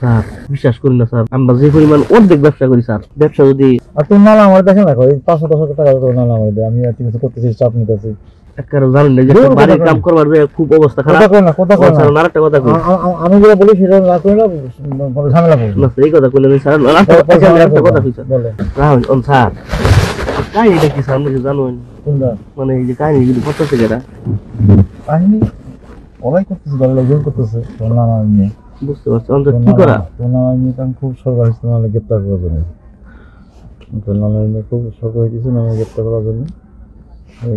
Sir বিশ্বাস করি না স্যার, আমরা যে পরিমাণ অর্ধেক ব্যবসা করি স্যার। ব্যবসা যদি আর তুমি নালা আমার দেখেন না, ওই 500-1000 টাকা নালা আমার দেয়, আমি আর কিছু করতেছি, চাপ নিতেছি। একবারে জানেন না যে বাড়ির কাম করবার যে খুব অবস্থা খারাপ। কথা কই না, আরেকটা কথা কই, আমি যেটা বলি সেটা না কইলে ঝামেলা করব না। এই কথা কইলে স্যার আরেকটা কথা কই স্যার, বলে রাহুল স্যার কাহিনীটা কি স্যার আপনি জানেন? মানে এই যে কাহিনী যদি করতেছে যেটা কাহিনী ওরাই করতেছে, দলের লোকজন করতেছে, তোমরা না নিয়ে বুঝতে পারছি। অন্তত কি করা তোমরা নিয়ে কাম খুব সরকার হচ্ছে, নাহলে গ্রেপ্তার করার জন্য। তোমরা নিয়ে খুব সরকার হয়েছে না গ্রেপ্তার করার জন্য,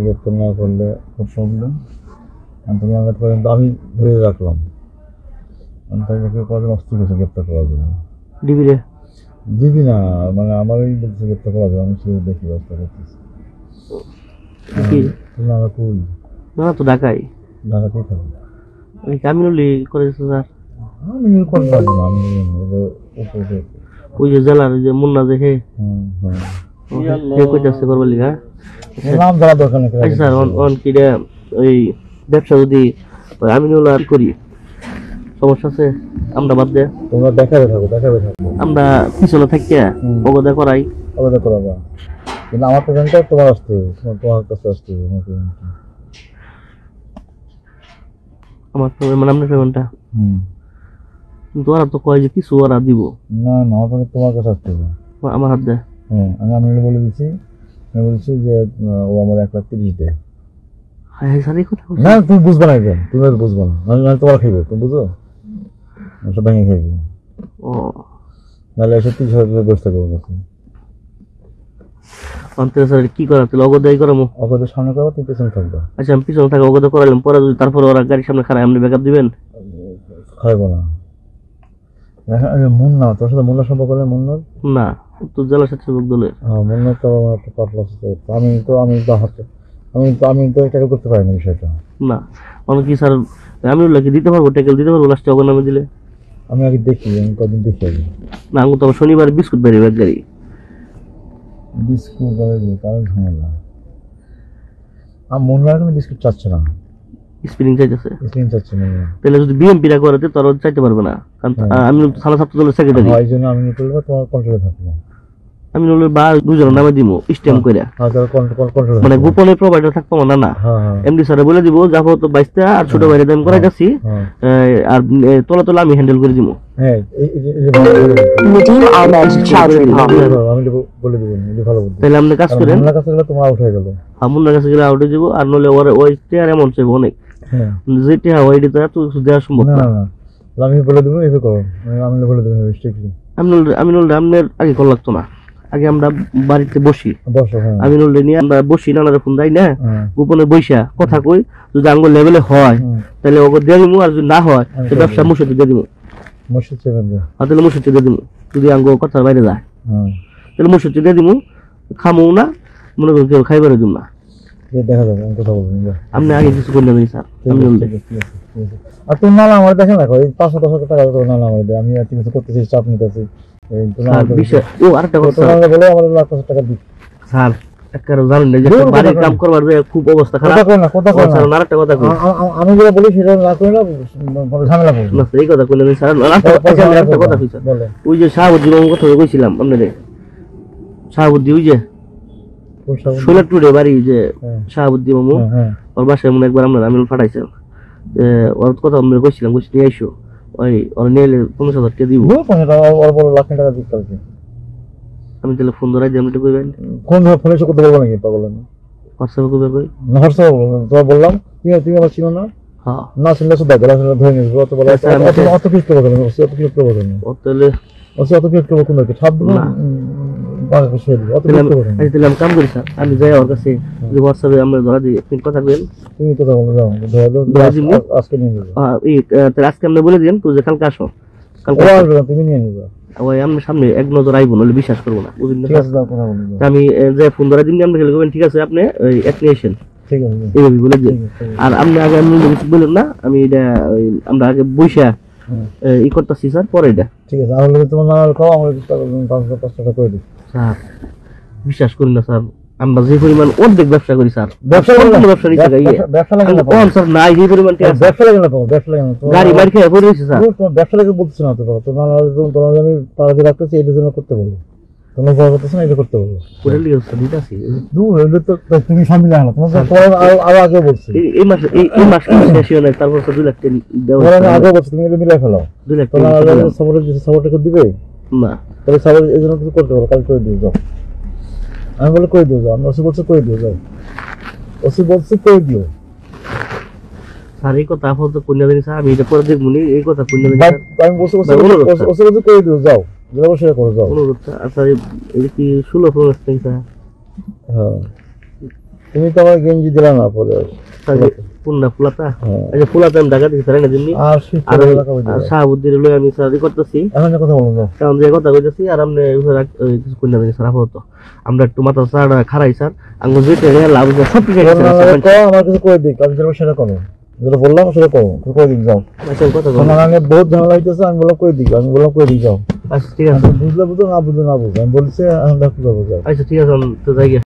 গ্রেপ্তার না করলে খুব প্রবলেম। তুমি আমরা পর্যন্ত আমি ধরে রাখলাম, কদিন অস্ত্র গেছে গ্রেপ্তার করার জন্য। ডিবিরে দিবি না মানে আমারই বলছে গ্রেপ্তার করা যাবে, আমি সেটা দেখি ব্যবস্থা করতেছি। আমরা কই না তো ঢাকায় ঢাকাতেই থাকবো। কামিনুলি করেছে স্যার। আমি করতে পারবো না, আমি ওই যে জেলার যে মুন্না যে হে কইতাছে করবার লিগা নাম জানা দরকার নেই। আচ্ছা স্যার, অন কি রে ওই ব্যবসা যদি আমিনুল আর করি সমস্যা আছে? আমরা বাদ দে, তোমরা দেখাবে থাকো আমরা পিছনে থাকিয়া অবদা করাই অবদা করাবা, কিন্তু আমার পেমেন্টটা তোমার আসতে হবে, তোমার কাছে আসতে হবে। আমার মানে আপনার পেমেন্টটা কিন্তু ওরা তো কয় যে কিছু ওরা দিব না না, আমার তোমার কাছে আসতে হবে, আমার হাত দেয়। হ্যাঁ আমি বলে দিচ্ছি, আমি বলছি যে ও আমার 1,30,000 দেয়। হ্যাঁ স্যার এই কথা না তুমি বুঝবে না, কেন তুমি বুঝবে না, আমি তোমার খাইবো, তুমি বুঝো সব ভেঙে খাইবো। ও নাহলে 30,000 ব্যবস্থা করবো। অন্তরে স্যার কি করা তুই অগদাই করামো? অগদের সামনে করবো, তুমি পেছনে থাকবা। আচ্ছা আমি পিছনে থাকা অগদা করালাম, পরে যদি তারপরে ওরা গাড়ির সামনে খারাপ আপনি ব্যাকআপ দিবেন? খাইবো না। মুন্না তোর সাথে মুন্নার সম্পর্ক নেই? মুন্নার না তো জেলা স্বেচ্ছাসেবক দলের। হ্যাঁ মুন্নার তো আমার একটা পারপাস আছে, আমি তো ট্যাকেল করতে পারি না বিষয়টা। না মানে কি স্যার, আমি কি দিতে পারবো ট্যাকেল দিতে পারবো লাস্টে অগর নামে দিলে? আমি আগে দেখি, আমি কদিন দেখি আগে। না আমি তো শনিবার বিস্কুট বেরিয়ে এক গাড়ি বিস্কুট বেরিয়ে কারণ ঝামেলা। আর মুন্নার কিন্তু বিস্কুট চাচ্ছে না, স্পিনিং চাইতেছে। চাচ্ছে না। তাহলে যদি বিএমপিরা করাতে তোর চাইতে পারবে না, কারণ আমি থানা ছাত্র দলের সেক্রেটারি। এই জন্য আমি করলে তোমার কন্ট্রোলে থাকবো। আমি নলে বা দুজনের নামে দিব স্ট্যাম্প করে, মানে গোপনে প্রোভাইডার থাকবো না। না এমডি স্যারে বলে দিব যাবো তো 22টা আর ছোট বাইরে দাম করাই যাচ্ছি, আর তোলা আমি হ্যান্ডেল করে দিব। হ্যাঁ তাহলে আপনি কাজ করেন, তোমার আউট হয়ে গেল, মুন্নার কাছে গেলে আউটে যাবো, আর নলে ওই টেয়ার এমন চাইবো অনেক, যেটা ওইটা তো এত কিছু দেওয়া সম্ভব না। আমি বলে দেবো এভাবে করো, আমি বলে দেবো স্ট্রিক্টলি। আমি নলে আপনার আগে কল লাগতো না, আগে আমরা বাড়িতে বসি, আমি নলে নিয়ে আমরা বসি, নানারে ফোন দেয় না, গোপনে বৈশা কথা কই, যদি আঙ্গুল লেভেলে হয় তাহলে ওকে দিয়ে দিবো, আর যদি না হয় তো ব্যবসা মুর্শিদে দিয়ে দিবো। তাহলে মুর্শিদে দিয়ে দিবো, যদি আঙ্গুল কথার বাইরে যায় তাহলে মুর্শিদে দিয়ে দিবো, খামো না মনে করি কেউ খাইবার দিব না। দেখা যাবে, আমি কথা বলবো। আপনি আগে কিছু করলেন স্যার। আর তুমি নালা আমার দেখেন না, ওই 500-1000 টাকা নালা আমার দেয়, আমি আর কিছু করতেছি, চাপ নিতেছি। আরেকটা কথা বলে আমার 1,00,000 টাকা দিই স্যার, একবারে জানেন না যে বাড়ির কাম করবার যে খুব অবস্থা খারাপ। কথা কই না, আরেকটা কথা কই, আমি যেটা বলি সেটা না কইলে ঝামেলা করব না। এই কথা কইলেন স্যার, আরেকটা কথা কই স্যার, ওই যে শাহাবুদ্দিন মামুর কথা কইছিলাম আপনাদের, শাহাবুদ্দিন ওই যে সোলারপুরে বাড়ি যে শাহাবুদ্দিন মামু, ওর বাসায় মনে একবার আমরা আমি পাঠাইছি, ওর কথা আমরা কইছিলাম, কইছি নিয়ে আইসো, ওই ওর নিয়ে 50,000 টাকা দিব। লাখ টাকা দিতে হবে। আমি তাহলে ফোন ধরাই দিই, আপনি কইবেন ফোন ফোনে এসে করতে পারবো নাকি? পাগল আমি হোয়াটসঅ্যাপে কইবে কই হোয়াটসঅ্যাপ বললাম, তুমি আমার চিনো না? হ্যাঁ না চিনলে শুধু ধরে নিস, অত বলা অত কিছু করবো না, অত কিছু করবো না, তাহলে অত কিছু করবো কোন কি সব দিন আমি কাম করি স্যার, আমি যাই ওর কাছে হোয়াটসঅ্যাপে আমরা ধরা দিই, আপনি কথা বলেন, তুমি কথা বলো আজকে নিয়ে নিবো। আজকে আপনি বলে দিন তুই যে কালকে আসো, কালকে তুমি নিয়ে নিবা, ওই আমি সামনে এক নজর আইবো, নইলে বিশ্বাস করবো না, বুঝলেন? ঠিক আছে, কথা বলবো আমি যে ফোন ধরা দিন, আপনি খেলে করবেন, ঠিক আছে আপনি এক নিয়ে আসেন, ঠিক আছে এইভাবে বলে দিন। আর আপনি আগে আপনি বললেন না, আমি এটা আমরা আগে বইসা ই করতেছি স্যার, পরে এটা ঠিক আছে। আমার তোমার নাম খাও, আমার 500 টাকা করে দিই স্যার। বিশ্বাস করি না স্যার, আমরা যে পরিমাণ অর্ধেক ব্যবসা করি স্যার, ব্যবসা সম্পূর্ণ ব্যবসা নিচে গাইয়ে ব্যবসা লাগে না কম স্যার নাই যে পরিমাণ টাকা স্যার। ব্যবসা লাগে না পাবো, ব্যবসা লাগে না গাড়ি মার খেয়ে পড়ে রয়েছে স্যার। তোমার ব্যবসা লাগে বলতেছ না তো বাবা, তোমার আমি তাড়াতাড়ি রাখতেছি, এটা জন্য করতে বলবো, তোমার বড় করতেছ না, এটা করতে বলবো। করে লিখে স্যার দিতে আসি দূর হইলে তো তুমি সামনে না, তোমার আরো আগে বলছি, এই মাসে এই মাস শেষ হয়ে নাই, তারপর স্যার 2 লাখ টাকা দেওয়া তোমার আমি আগে বলছি, তুমি এটা মিলাই ফেলো। 2 লাখ তোমার টাকা সাপোর্ট দিবে না তাহলে সাপোর্ট এই জন্য কিছু করতে পারো, কাল করে দিয়ে যাও। আমি বলে করে দিও যাও, আমি ওসি বলছে করে দিও যাও, ওসি বলছে করে দিও। স্যার। এই কথা আপাতত কন্যা দিন স্যার, আমি এটা পরে দেখবো নি, এই কথা কন্যা দিন আমি বলছি ওসি বলছে করে দিও যাও, যেটা বসে করে যাও। অনুরোধ স্যার। আর স্যার এটা কি 16 প্রমাস থেকে স্যার? হ্যাঁ তুমি তো আমার গেঞ্জি দিলা না পরে স্যার পুন্না ফুলাতা, হ্যাঁ। আচ্ছা ফুলাতা আমি ঢাকা থেকে স্যার এনে দিননি। আর আর শাহাবুদ্দিন লই আমি স্যার করতেছি, এখন কথা বলো যাও। কারণ যে কথা কইতেছি আর আপনি কিছু কন্যা দিন স্যার। আপাতত আমরা একটু মাথা স্যার খারাই স্যার, আঙ্গুল যেতে লাভ সব কিছু আমার কিছু করে দিক, আমি যেটা সেটা করো, যেটা বললাম সেটা করো, করে দিক যাও। কথা বহুত ঝামেলা হইতেছে, আমি বললাম করে দিক, আমি বললাম করে দিক যাও। আচ্ছা ঠিক আছে, বুঝলে বুঝো না বুঝলে না বুঝো, আমি বলছি এখন দেখো যাও। আচ্ছা ঠিক আছে, আমি তো যাই গিয়া।